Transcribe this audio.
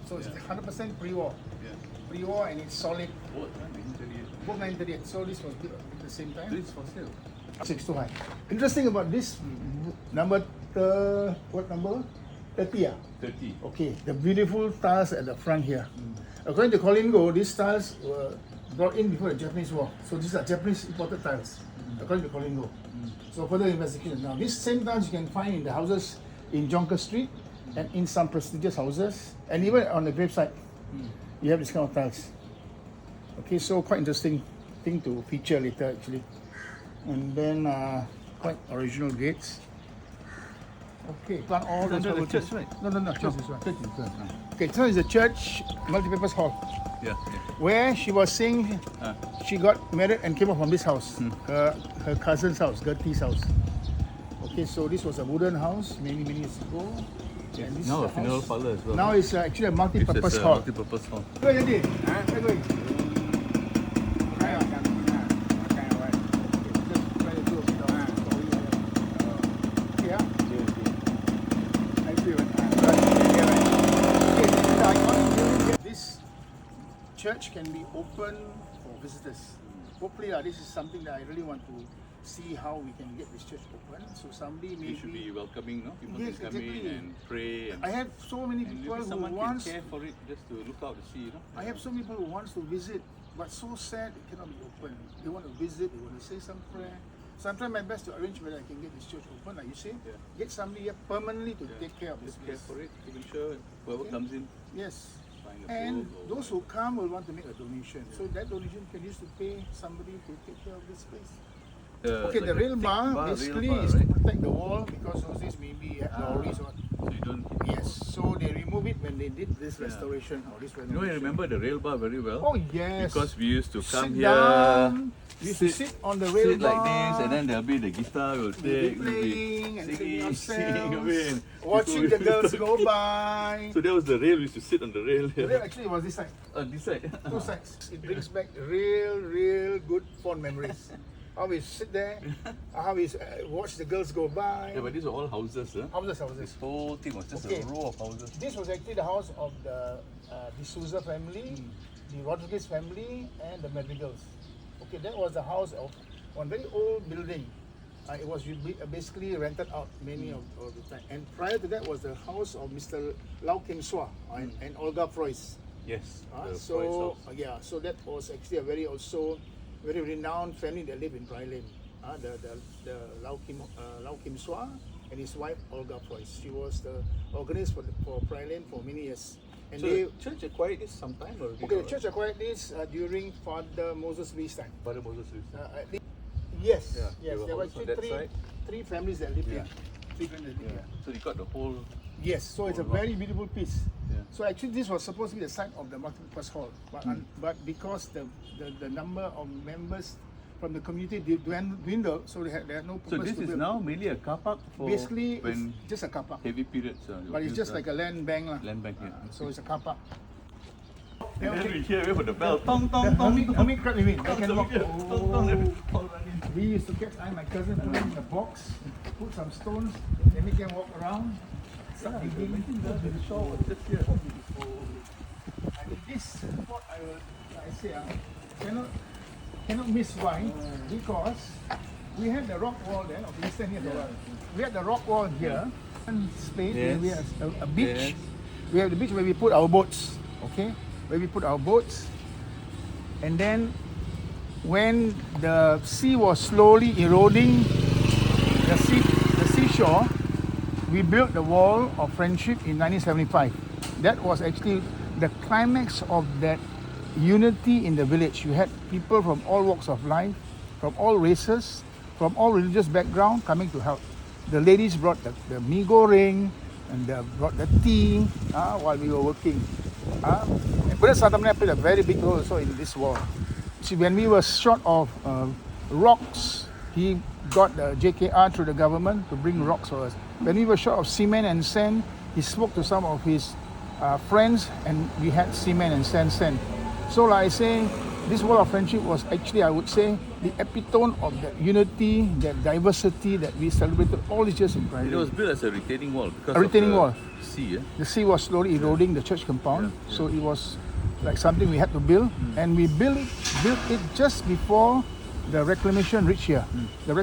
So it's 100% pre-war. Yeah. Pre-war and it's solid. Both 1938. Both 1938. So this was built at the same time. This is for sale. 6 too high. Interesting about this number, what number? 30. 30. Okay, the beautiful tiles at the front here. According to Colin Go, these tiles were brought in before the Japanese War. So these are Japanese imported tiles, according to Colin Go. So further investigation. Now, these same tiles you can find in the houses in Jonker Street and in some prestigious houses, and even on the gravesite, you have this kind of tiles. Okay, so quite interesting thing to feature later actually. And then quite original gates. Okay, plant all those under the church, right? No, church is right. Okay, so is the church multipurpose hall. Yeah. Where she was saying she got married and came up from this house, her cousin's house, Gertie's house. Okay, so this was a wooden house many years ago. Yes. And this Now is a funeral parlour as well. Now it's actually a multi-purpose It's hall. multi-purpose hall. Go ahead, Eddie. Where are you going? This church can be open for visitors. Hopefully, this is something that I really want to see how we can get this church open. So somebody maybe You should be welcoming, no? People Yes, can come in exactly. and pray. And, I have so many and people maybe who someone wants. can care for it just to look out to see, you know? I have so many people who wants to visit, but so sad it cannot be open. They want to visit, they want to say some prayer. So I'm trying my best to arrange whether I can get this church open, like you say. Yeah. Get somebody here permanently to take care of this Just care place. for it, to make sure whoever comes in, Yes. find a And book or those who come will want to make a donation. So that donation can use to pay somebody to take care of this place. Okay, like the a rail thick bar basically rail bar, is right? to protect the wall because those days maybe had lorries or So you don't. yes. So they remove it when they did this restoration or this You renovation. know, I remember the rail bar very well. Oh yes. Because we used to come Sit here, down. We used to sit on the rail sit bar. like this, and then there'll be the guitar will we'll be take, playing and singing singing ourselves, away, and watching people the will- girls go by. So that was the rail. We used to sit on the rail The here. rail actually was this side. On this side. Two sides. It brings back real good fond memories. How we sit there, how we watch the girls go by. Yeah, but these are all houses, huh? Houses. This whole thing was just Okay. a row of houses. This was actually the house of the D'Souza family, the Rodriguez family, and the Madrigals. Okay, that was the house of one very old building. It was basically rented out many of the time. And prior to that was the house of Mr. Lau Kim Sua and Olga Preuss. Yes. the Price So house. yeah, so that was actually a very renowned family that lived in Praya Lane. The Lau Kim Sua and his wife Olga Preuss. She was the organist for Praya Lane for many years. And So they the church acquired this sometime or okay, the church acquired this during Father Moses Lee's time. Father Moses Lewis. Yes, Yeah, yes, they there were were also actually that side. three families that lived Yeah. here. Three families that lived here. So they got the whole. Yes, so it's a Whole lot. very beautiful piece. Yeah. So actually, this was supposed to be the site of the multipurpose hall, but because the number of members from the community dwindled, so they had no purpose So this to is build. now mainly a car park for Basically, when it's just a car park, heavy periods. but it's just like a land bank, lah. land bank. Yeah. So it's a car park. And then we hear for the bell. Tong tong How tong. many crab you mean? I Tong, can tong, walk. yeah. Tong, tong, then all running. We used to catch my cousin put them in a box, put some stones, then we can walk around. Start digging. The shore was just here. And this spot I say, cannot miss why? Because we had the rock wall there. Okay, stand here. We had the rock wall here. One space where we have a beach. Yes. We have the beach where we put our boats. Okay, where we put our boats. And then when the sea was slowly eroding the seashore, we built the wall of friendship in 1975. That was actually the climax of that unity in the village. You had people from all walks of life, from all races, from all religious background coming to help. The ladies brought the mee goreng and brought the tea while we were working. And Brother Santamania played a very big role also in this wall. See, when we were short of rocks, he got the JKR through the government to bring rocks for us. When we were short of cement and sand, he spoke to some of his friends and we had cement and sand sent. So like I say, this wall of friendship was actually, I would say, the epitome of that unity, that diversity that we celebrated all these years in Praya It was Lane. built as a retaining wall. Because A retaining of the wall. sea, The sea was slowly eroding the church compound, Yeah, so it was like something we had to build, and we built it just before the reclamation reached here. The